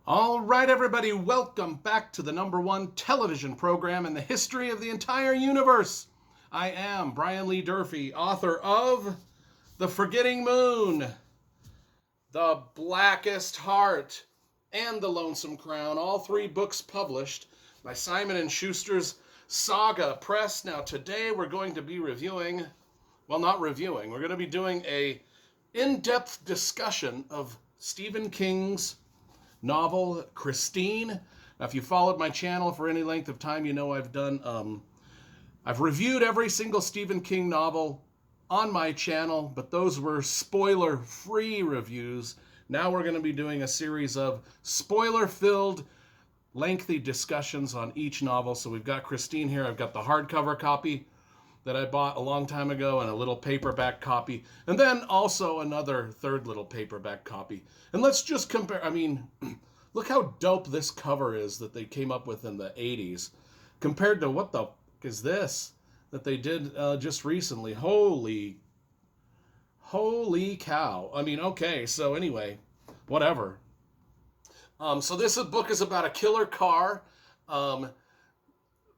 All right, everybody, welcome back to the #1 television program in the history of the entire universe. I am Brian Lee Durfee, author of The Forgetting Moon, The Blackest Heart, and The Lonesome Crown, all three books published by Simon & Schuster's Saga Press. Now, today we're going to be reviewing, well, not reviewing, we're going to be doing a in-depth discussion of Stephen King's novel Christine. Now, if you followed my channel for any length of time, you know I've reviewed every single Stephen King novel on my channel, but those were spoiler-free reviews. Now we're going to be doing a series of spoiler-filled, lengthy discussions on each novel. So we've got Christine here. I've got the hardcover copy that I bought a long time ago and a little paperback copy. And then also another third little paperback copy. And let's just compare. I mean, look how dope this cover is that they came up with in the 80s compared to what the is this that they did just recently. Holy cow. I mean, okay, so anyway, whatever. So this book is about a killer car,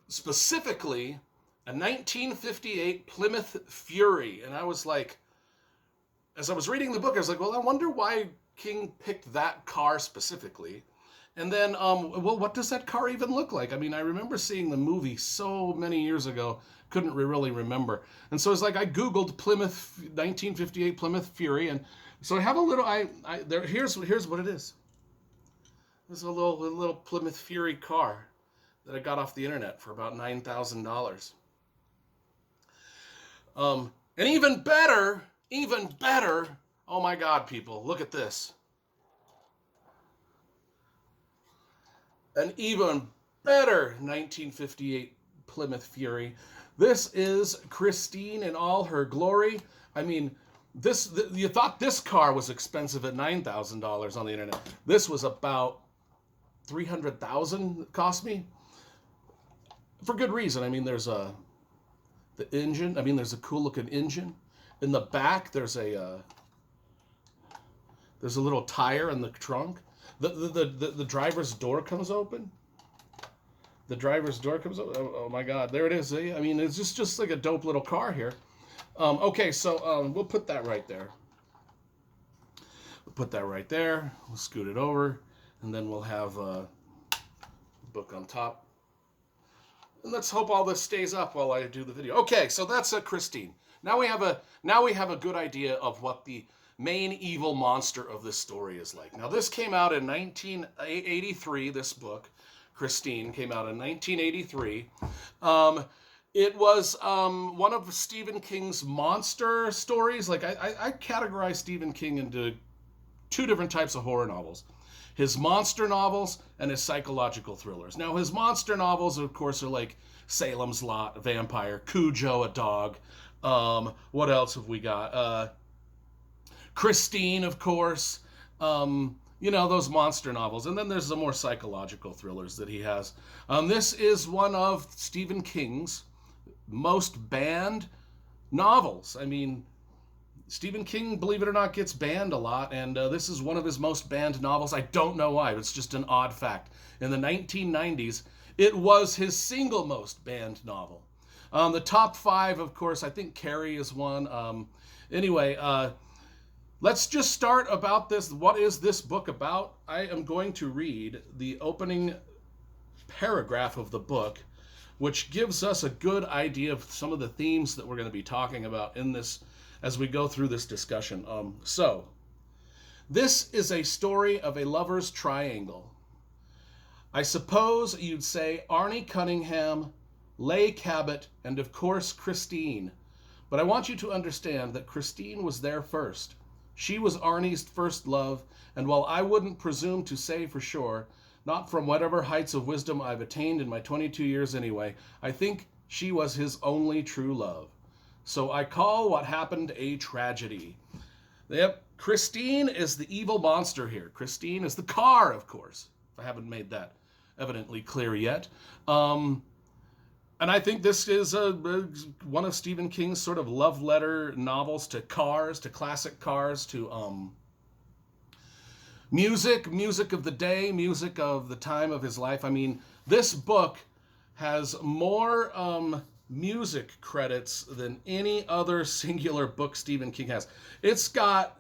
specifically a 1958 Plymouth Fury. And I was like, as I was reading the book, I was like, well, I wonder why King picked that car specifically. And then, well, what does that car even look like? I mean, I remember seeing the movie so many years ago, couldn't really remember. And so it's like I Googled Plymouth 1958 Plymouth Fury, and so I have a little. Here's what it is. This is a little Plymouth Fury car that I got off the internet for about $9,000. And even better. Oh my God, people, look at this. An even better 1958 Plymouth Fury. This is Christine in all her glory. I mean, you thought this car was expensive at $9,000 on the internet. This was about $300,000 it cost me. For good reason. I mean, there's the engine. I mean, there's a cool looking engine. In the back, there's a little tire in the trunk. The driver's door comes open. The driver's door comes open. Oh my God, there it is. I mean, it's just like a dope little car here. Okay, so we'll put that right there. We'll scoot it over, and then we'll have a book on top. And let's hope all this stays up while I do the video. Okay, so that's Christine. Now we have a good idea of what the main evil monster of this story is like. Now, this came out in 1983, this book, Christine, came out in 1983. It was one of Stephen King's monster stories. Like, I categorize Stephen King into two different types of horror novels. His monster novels and his psychological thrillers. Now, his monster novels, of course, are like Salem's Lot, a vampire, Cujo, a dog. What else have we got? Christine, of course, those monster novels. And then there's the more psychological thrillers that he has. This is one of Stephen King's most banned novels. I mean, Stephen King, believe it or not, gets banned a lot, and this is one of his most banned novels. I don't know why, it's just an odd fact. In the 1990s, it was his single most banned novel. The top 5, of course, I think Carrie is one. Anyway, let's just start about this. What is this book about? I am going to read the opening paragraph of the book, which gives us a good idea of some of the themes that we're going to be talking about in this as we go through this discussion. So, this is a story of a lover's triangle. I suppose you'd say Arnie Cunningham, Leigh Cabot, and of course Christine. But I want you to understand that Christine was there first. She was Arnie's first love, and while I wouldn't presume to say for sure, not from whatever heights of wisdom I've attained in my 22 years anyway, I think she was his only true love. So I call what happened a tragedy. Yep, Christine is the evil monster here. Christine is the car, of course, if I haven't made that evidently clear yet. And I think this is one of Stephen King's sort of love letter novels to cars, to classic cars, to music of the day, music of the time of his life. I mean, this book has more music credits than any other singular book Stephen King has. It's got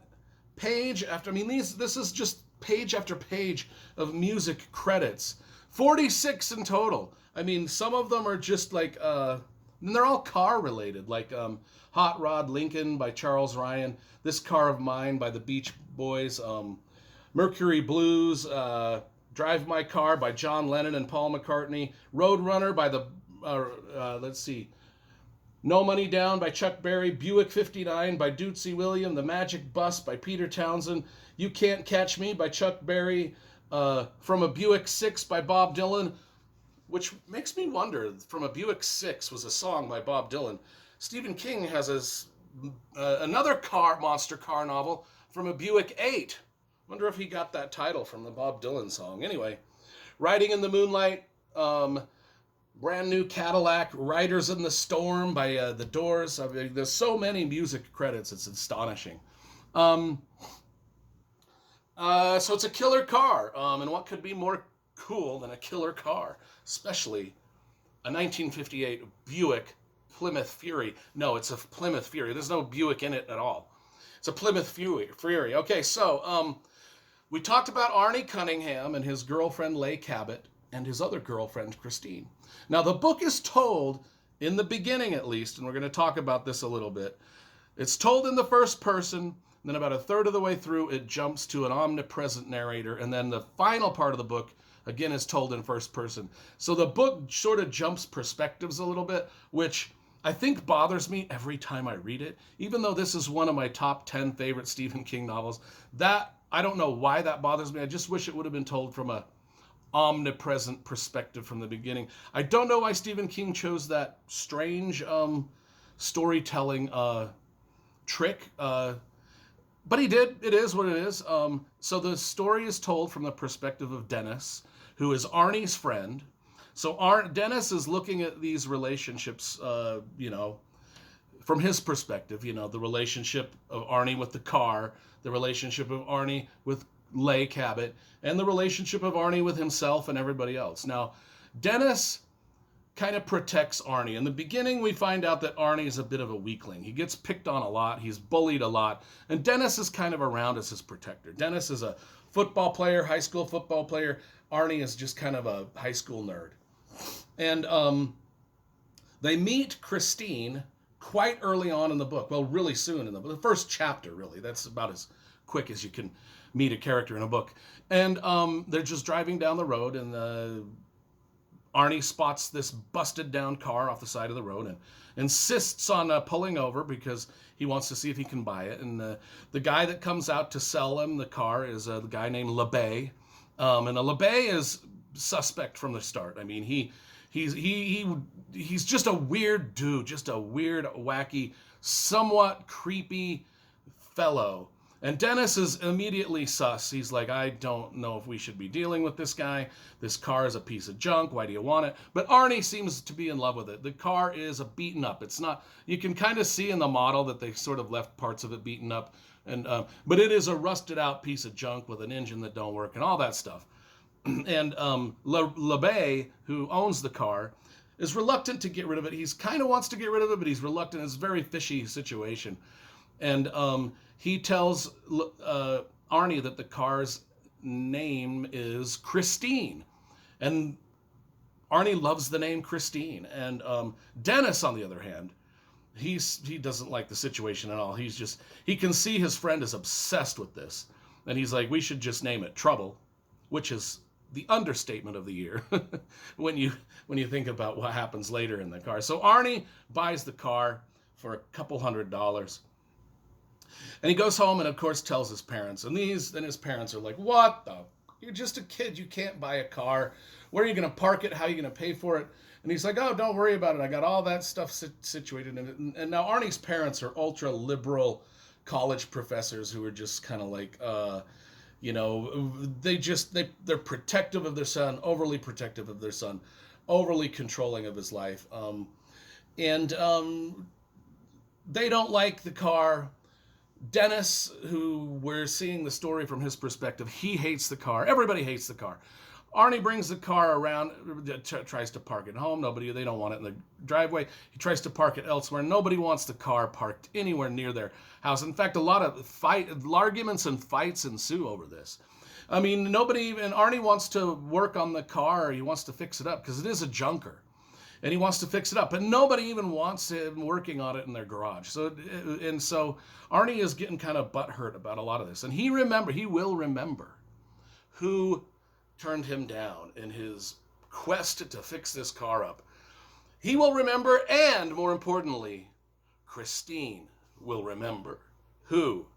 page after, I mean, this is just page after page of music credits. 46 in total. I mean, some of them are just like, and they're all car related, like Hot Rod Lincoln by Charles Ryan, This Car of Mine by the Beach Boys, Mercury Blues, Drive My Car by John Lennon and Paul McCartney, Roadrunner by the, let's see, No Money Down by Chuck Berry, Buick 59 by Dootsy William, The Magic Bus by Peter Townsend, You Can't Catch Me by Chuck Berry, From a Buick 6 by Bob Dylan, which makes me wonder, From a Buick 6 was a song by Bob Dylan. Stephen King has another monster car novel, From a Buick 8. Wonder if he got that title from the Bob Dylan song. Anyway, Riding in the Moonlight, Brand New Cadillac, Riders in the Storm by The Doors. I mean, there's so many music credits, it's astonishing. So it's a killer car, and what could be more cool than a killer car, especially a 1958 Buick Plymouth Fury. No, it's a Plymouth Fury. There's no Buick in it at all. It's a Plymouth Fury. Okay, so we talked about Arnie Cunningham and his girlfriend Leigh Cabot and his other girlfriend Christine. Now the book is told, in the beginning at least, and we're going to talk about this a little bit, it's told in the first person. Then about a third of the way through, it jumps to an omnipresent narrator. And then the final part of the book, again, is told in first person. So the book sort of jumps perspectives a little bit, which I think bothers me every time I read it. Even though this is one of my top 10 favorite Stephen King novels, I don't know why that bothers me. I just wish it would have been told from a omnipresent perspective from the beginning. I don't know why Stephen King chose that strange storytelling trick, but he did. It is what it is. So the story is told from the perspective of Dennis, who is Arnie's friend. So Dennis is looking at these relationships, from his perspective, the relationship of Arnie with the car, the relationship of Arnie with Leigh Cabot, and the relationship of Arnie with himself and everybody else. Now, Dennis kind of protects Arnie. In the beginning, we find out that Arnie is a bit of a weakling. He gets picked on a lot. He's bullied a lot. And Dennis is kind of around as his protector. Dennis is a football player, high school football player. Arnie is just kind of a high school nerd. And they meet Christine quite early on in the book. Well, really soon in the book. The first chapter, really. That's about as quick as you can meet a character in a book. And they're just driving down the road, and Arnie spots this busted down car off the side of the road and insists on pulling over because he wants to see if he can buy it. And the guy that comes out to sell him the car is the guy named LeBay. And LeBay is suspect from the start. I mean, he's just a weird dude, just a weird, wacky, somewhat creepy fellow. And Dennis is immediately sus. He's like, I don't know if we should be dealing with this guy. This car is a piece of junk. Why do you want it? But Arnie seems to be in love with it. The car is a beaten up. It's not, you can kind of see in the model that they sort of left parts of it beaten up. And but it is a rusted out piece of junk with an engine that don't work and all that stuff. And LeBay, who owns the car, is reluctant to get rid of it. He's kind of wants to get rid of it, but he's reluctant. It's a very fishy situation. And he tells Arnie that the car's name is Christine. And Arnie loves the name Christine. And Dennis, on the other hand, he doesn't like the situation at all. He can see his friend is obsessed with this. And he's like, we should just name it Trouble, which is the understatement of the year when you think about what happens later in the car. So Arnie buys the car for a couple $100. And he goes home and, of course, tells his parents. And his parents are like, what the? You're just a kid. You can't buy a car. Where are you going to park it? How are you going to pay for it? And he's like, oh, don't worry about it. I got all that stuff situated in it. And now Arnie's parents are ultra-liberal college professors who are just kind of like, they're protective of their son, overly protective of their son, overly controlling of his life. They don't like the car. Dennis, who we're seeing the story from his perspective, he hates the car. Everybody hates the car. Arnie brings the car around, tries to park it home. They don't want it in the driveway. He tries to park it elsewhere. Nobody wants the car parked anywhere near their house. In fact, a lot of arguments and fights ensue over this. I mean, and Arnie wants to work on the car. He wants to fix it up because it is a junker. And he wants to fix it up, but nobody even wants him working on it in their garage. So Arnie is getting kind of butthurt about a lot of this, and he will remember who turned him down in his quest to fix this car up. He will remember, and more importantly, Christine will remember who,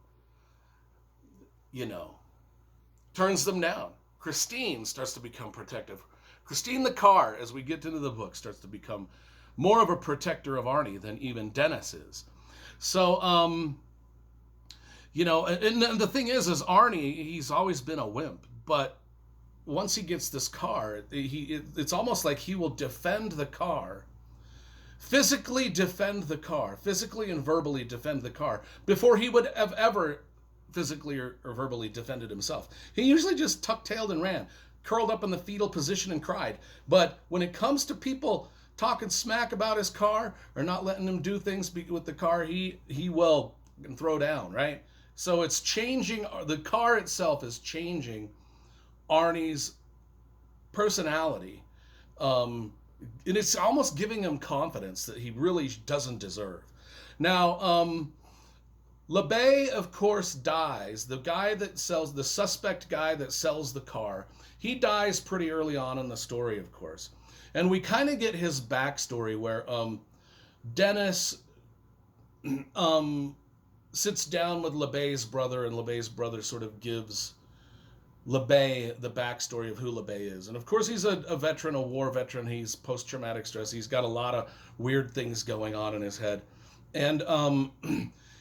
turns them down. Christine starts to become protective. Christine the car, as we get into the book, starts to become more of a protector of Arnie than even Dennis is. So, and the thing is Arnie, he's always been a wimp, but once he gets this car, it's almost like he will defend the car, physically and verbally defend the car before he would have ever physically or verbally defended himself. He usually just tucked-tailed and ran, curled up in the fetal position and cried. But when it comes to people talking smack about his car or not letting him do things with the car, he will throw down, right? So it's changing. The car itself is changing Arnie's personality. And it's almost giving him confidence that he really doesn't deserve. Now, LeBay, of course, dies. The suspect guy that sells the car, he dies pretty early on in the story, of course. And we kind of get his backstory where Dennis sits down with LeBay's brother, and LeBay's brother sort of gives LeBay the backstory of who LeBay is. And of course, he's a veteran, a war veteran. He's post-traumatic stress. He's got a lot of weird things going on in his head. And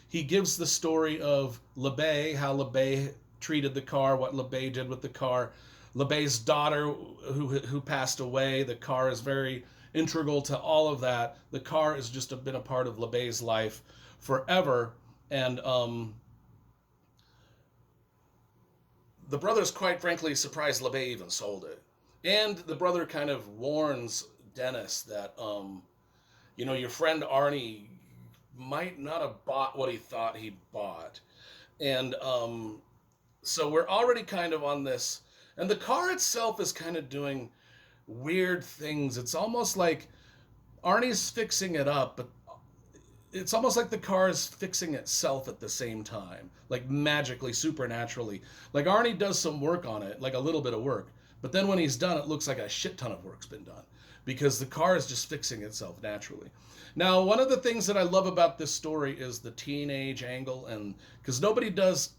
he gives the story of LeBay, how LeBay treated the car, what LeBay did with the car. LeBay's daughter, who passed away, the car is very integral to all of that. The car has just been a part of LeBay's life forever. And the brother's quite frankly surprised LeBay even sold it. And the brother kind of warns Dennis that, your friend Arnie might not have bought what he thought he bought. And so we're already kind of on this. And the car itself is kind of doing weird things. It's almost like Arnie's fixing it up, but it's almost like the car is fixing itself at the same time, like magically, supernaturally. Like Arnie does some work on it, like a little bit of work, but then when he's done, it looks like a shit ton of work's been done because the car is just fixing itself naturally. Now, one of the things that I love about this story is the teenage angle, and because nobody does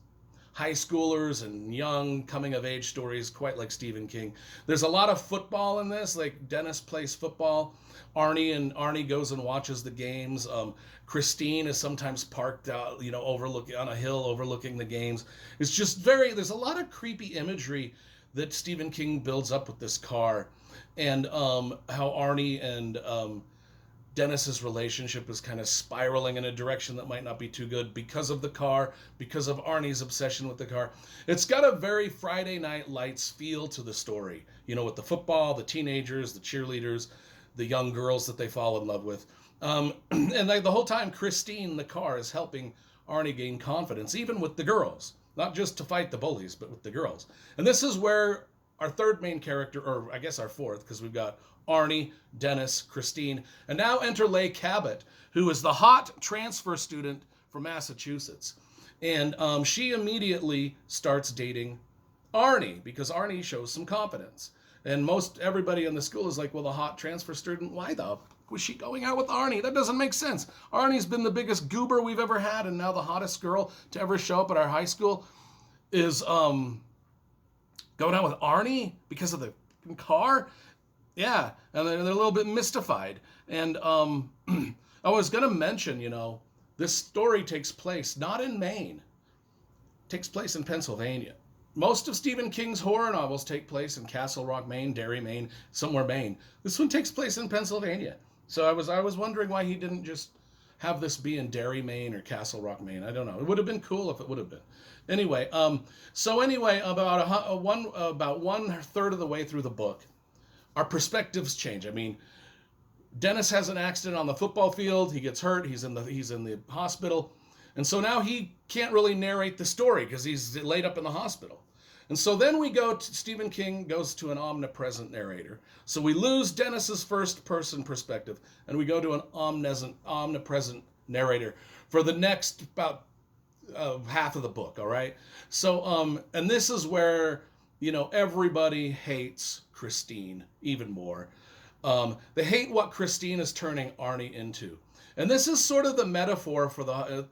high schoolers and young coming of age stories quite like Stephen King. There's a lot of football in this, like Dennis plays football. Arnie goes and watches the games. Christine is sometimes parked out, overlooking on a hill overlooking the games. It's just there's a lot of creepy imagery that Stephen King builds up with this car, and how Arnie and Dennis's relationship is kind of spiraling in a direction that might not be too good because of the car, because of Arnie's obsession with the car. It's got a very Friday Night Lights feel to the story, with the football, the teenagers, the cheerleaders, the young girls that they fall in love with. And the whole time, Christine, the car, is helping Arnie gain confidence, even with the girls. Not just to fight the bullies, but with the girls. And this is where our third main character, or I guess our fourth, because we've got Arnie, Dennis, Christine, and now enter Leigh Cabot, who is the hot transfer student from Massachusetts. And she immediately starts dating Arnie because Arnie shows some confidence. And everybody in the school is like, well, the hot transfer student, why the was she going out with Arnie? That doesn't make sense. Arnie's been the biggest goober we've ever had, and now the hottest girl to ever show up at our high school is going out with Arnie because of the car? Yeah, and they're a little bit mystified. And I was going to mention, this story takes place not in Maine. It takes place in Pennsylvania. Most of Stephen King's horror novels take place in Castle Rock, Maine, Derry, Maine, somewhere Maine. This one takes place in Pennsylvania. So I was wondering why he didn't just have this be in Derry, Maine or Castle Rock, Maine. I don't know. It would have been cool if it would have been. Anyway, about one third of the way through the book, our perspectives change. I mean, Dennis has an accident on the football field. He gets hurt. He's in the hospital. And so now he can't really narrate the story because he's laid up in the hospital. And so then Stephen King goes to an omnipresent narrator. So we lose Dennis's first person perspective and we go to an omnipresent narrator for the next about half of the book, all right? So, and this is where, everybody hates Christine even more. They hate what Christine is turning Arnie into. And this is sort of the metaphor for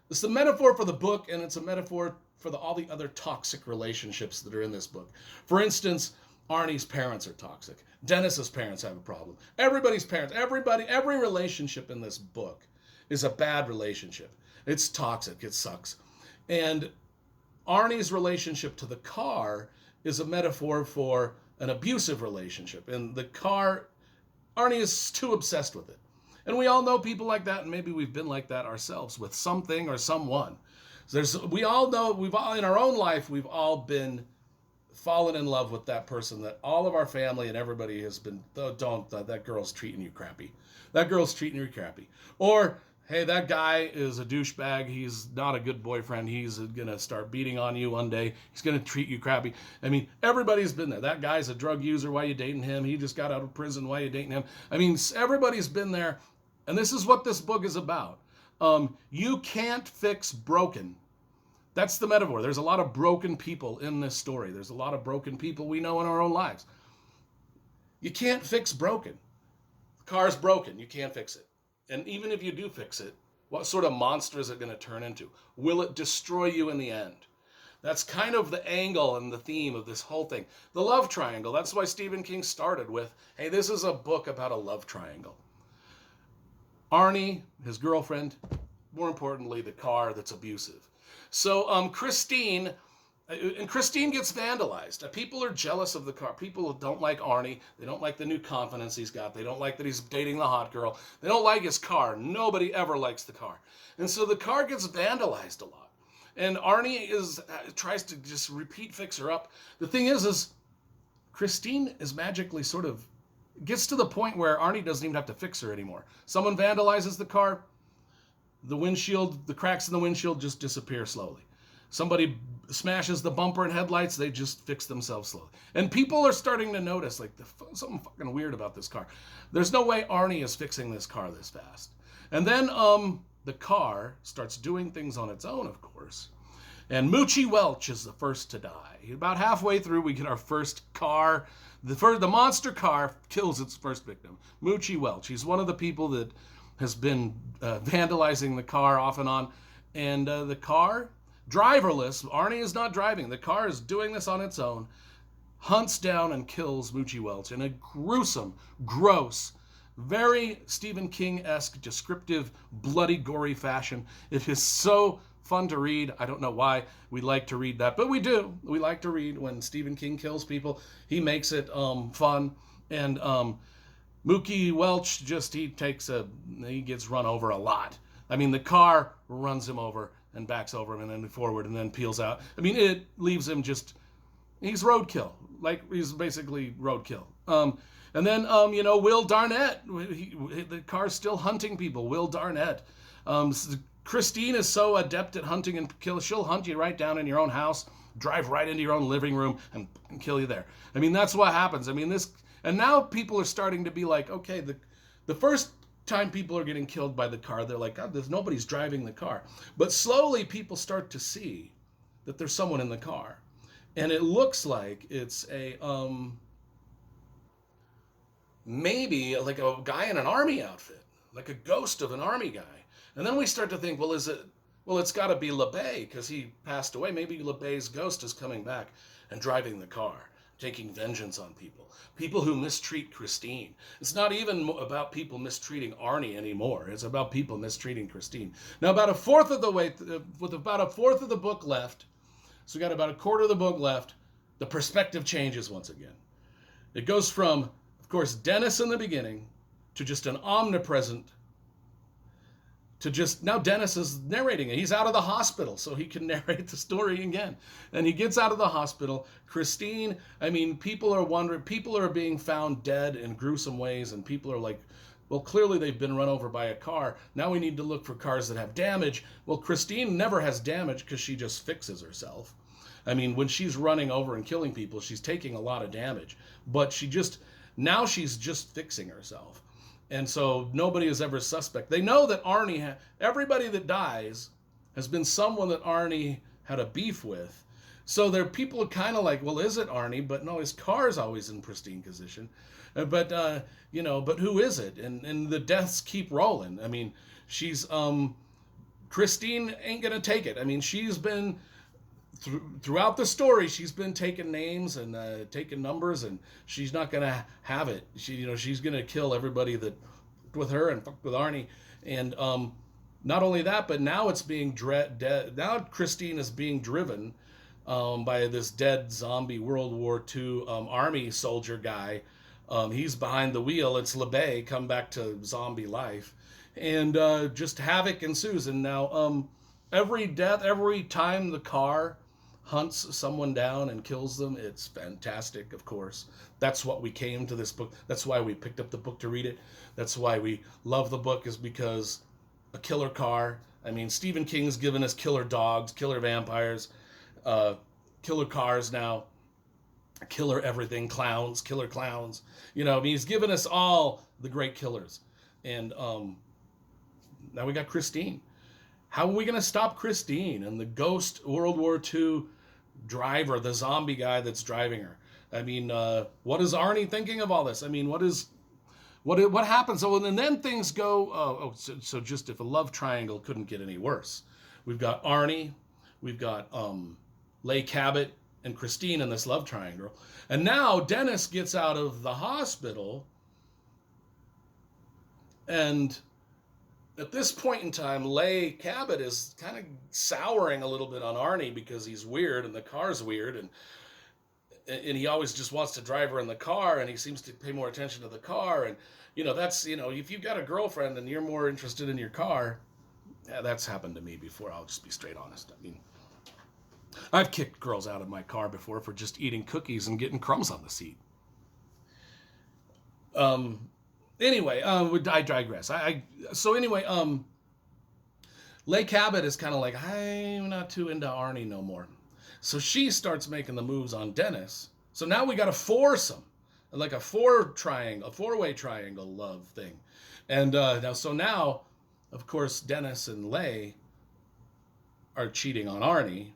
it's the metaphor for the book, and it's a metaphor for all the other toxic relationships that are in this book. For instance, Arnie's parents are toxic. Dennis's parents have a problem. Everybody's parents, every relationship in this book is a bad relationship. It's toxic. It sucks. And Arnie's relationship to the car is a metaphor for an abusive relationship. And the car, Arnie is too obsessed with it. And we all know people like that, and maybe we've been like that ourselves with something or someone. We all know, in our own life, we've all been fallen in love with that person that all of our family and everybody has been, that girl's treating you crappy. That girl's treating you crappy. Or, hey, that guy is a douchebag. He's not a good boyfriend. He's going to start beating on you one day. He's going to treat you crappy. I mean, everybody's been there. That guy's a drug user. Why are you dating him? He just got out of prison. Why are you dating him? I mean, everybody's been there. And this is what this book is about. You can't fix broken. That's the metaphor. There's a lot of broken people in this story. There's a lot of broken people we know in our own lives. You can't fix broken. The car's broken. You can't fix it. And even if you do fix it, what sort of monster is it going to turn into? Will it destroy you in the end? That's kind of the angle and the theme of this whole thing. The love triangle. That's why Stephen King started with, hey, this is a book about a love triangle. Arnie, his girlfriend, more importantly, the car that's abusive. So Christine gets vandalized. People are jealous of the car. People don't like Arnie. They don't like the new confidence he's got. They don't like that he's dating the hot girl. They don't like his car. Nobody ever likes the car. And so the car gets vandalized a lot. And Arnie tries to just repeat fix her up. The thing is Christine is magically sort of gets to the point where Arnie doesn't even have to fix her anymore. Someone vandalizes the car, the cracks in the windshield just disappear slowly. Somebody smashes the bumper and headlights, they just fix themselves slowly. And people are starting to notice, like, something fucking weird about this car. There's no way Arnie is fixing this car this fast. And then the car starts doing things on its own, of course. And Moochie Welch is the first to die. About halfway through, we get our first car. The monster car kills its first victim, Moochie Welch. He's one of the people that has been vandalizing the car off and on. And the car, driverless, Arnie is not driving. The car is doing this on its own, hunts down and kills Moochie Welch in a gruesome, gross, very Stephen King-esque, descriptive, bloody, gory fashion. It is so fun to read. I don't know why we like to read that, but we do. We like to read when Stephen King kills people. He makes it fun. And Mookie Welch he gets run over a lot. I mean, the car runs him over and backs over him and then forward and then peels out. I mean, it leaves him he's roadkill. Like, he's basically roadkill. And then, Will Darnett, the car's still hunting people. Will Darnett. Christine is so adept at hunting and kill. She'll hunt you right down in your own house, drive right into your own living room, and kill you there. I mean, that's what happens. I mean, and now people are starting to be like, okay, the first time people are getting killed by the car, they're like, God, nobody's driving the car. But slowly people start to see that there's someone in the car. And it looks like it's maybe like a guy in an army outfit, like a ghost of an army guy. And then we start to think, it's got to be LeBay because he passed away. Maybe LeBay's ghost is coming back and driving the car, taking vengeance on people who mistreat Christine. It's not even about people mistreating Arnie anymore. It's about people mistreating Christine. Now, about a fourth of the way, with about a fourth of the book left, so we got about a quarter of the book left, the perspective changes once again. It goes from, of course, Dennis in the beginning to just an omnipresent to just, now Dennis is narrating it. He's out of the hospital, so he can narrate the story again. And he gets out of the hospital. Christine, I mean, people are wondering, people are being found dead in gruesome ways, and people are like, well, clearly they've been run over by a car. Now we need to look for cars that have damage. Well, Christine never has damage because she just fixes herself. I mean, when she's running over and killing people, she's taking a lot of damage. But now she's just fixing herself. And so nobody is ever suspect. They know that Arnie, everybody that dies has been someone that Arnie had a beef with. So there, people are kind of like, well, is it Arnie? But no, his car's always in pristine condition. But who is it? And the deaths keep rolling. I mean, Christine ain't gonna take it. I mean, she's been throughout the story, she's been taking names and taking numbers, and she's not gonna have it. She's gonna kill everybody that with her and fuck with Arnie. And not only that, but now it's being now Christine is being driven by this dead zombie World War II army soldier guy. He's behind the wheel. It's LeBay come back to zombie life, and just havoc ensues. And now every time the car hunts someone down and kills them, it's fantastic, of course. That's what we came to this book. That's why we picked up the book to read it. That's why we love the book, is because a killer car. I mean, Stephen King's given us killer dogs, killer vampires, killer cars now, killer everything, killer clowns. He's given us all the great killers. And now we got Christine. How are we going to stop Christine and the ghost World War II driver, the zombie guy that's driving her? I mean, what is Arnie thinking of all this? I mean, what happens? Oh, and then things go. So just if a love triangle couldn't get any worse, we've got Arnie, we've got Leigh Cabot and Christine in this love triangle, and now Dennis gets out of the hospital, and at this point in time, Leigh Cabot is kind of souring a little bit on Arnie because he's weird and the car's weird, and he always just wants to drive her in the car, and he seems to pay more attention to the car. And that's if you've got a girlfriend and you're more interested in your car, yeah, that's happened to me before. I'll just be straight honest. I mean, I've kicked girls out of my car before for just eating cookies and getting crumbs on the seat. Anyway, I digress. Leigh Cabot is kind of like, I'm not too into Arnie no more. So she starts making the moves on Dennis. So now we got a foursome, like a four-way triangle love thing. And now, of course, Dennis and Leigh are cheating on Arnie.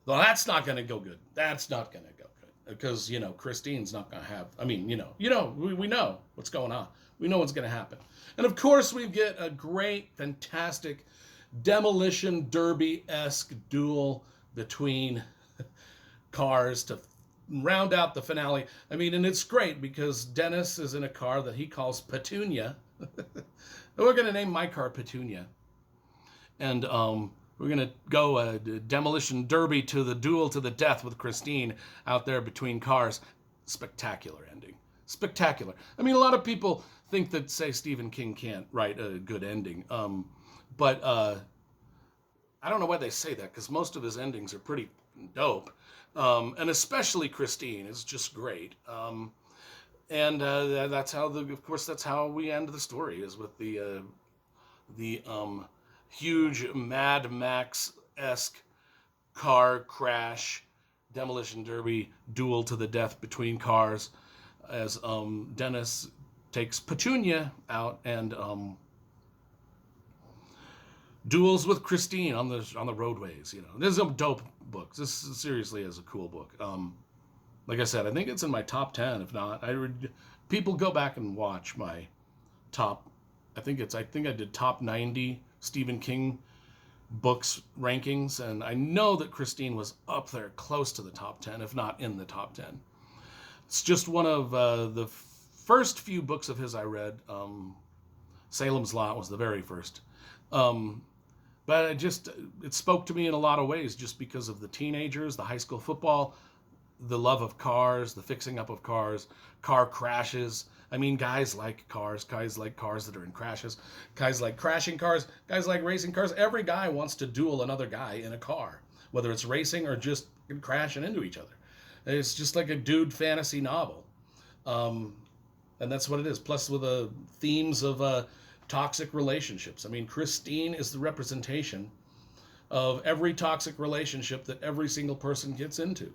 Well, that's not going to go good. That's not going to go good. Because, Christine's not going to have, we know what's going on. We know what's going to happen. And of course, we get a great, fantastic demolition derby-esque duel between cars to round out the finale. And it's great because Dennis is in a car that he calls Petunia. We're going to name my car Petunia. And we're going to go a demolition derby to the duel to the death with Christine out there between cars. Spectacular ending. Spectacular. A lot of people think that, say, Stephen King can't write a good ending. But I don't know why they say that, because most of his endings are pretty dope. And especially Christine is just great. And that's how we end the story, is with the huge Mad Max-esque car crash, demolition derby, duel to the death between cars, as Dennis takes Petunia out and duels with Christine on the roadways. This is a dope book. This seriously is a cool book. Like I said, I think it's in my top 10. If not, people go back and watch my top. I think I did top 90 Stephen King books rankings, and I know that Christine was up there close to the top 10, if not in the top 10. It's just one of the first few books of his I read. Salem's Lot was the very first. But it spoke to me in a lot of ways, just because of the teenagers, the high school football, the love of cars, the fixing up of cars, car crashes. I mean, guys like cars that are in crashes, guys like crashing cars, guys like racing cars. Every guy wants to duel another guy in a car, whether it's racing or just crashing into each other. It's just like a dude fantasy novel. And that's what it is. Plus with the themes of toxic relationships. I mean, Christine is the representation of every toxic relationship that every single person gets into.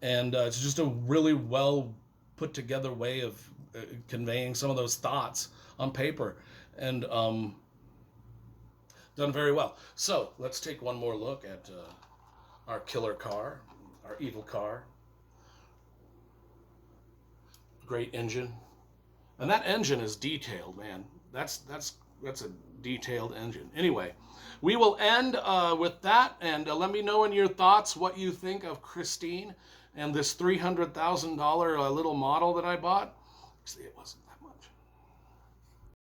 And it's just a really well put together way of conveying some of those thoughts on paper, and done very well. So let's take one more look at our killer car, our evil car. Great engine. And that engine is detailed, man. That's a detailed engine. Anyway, we will end with that, and let me know in your thoughts what you think of Christine and this $300,000 little model that I bought. Actually, it wasn't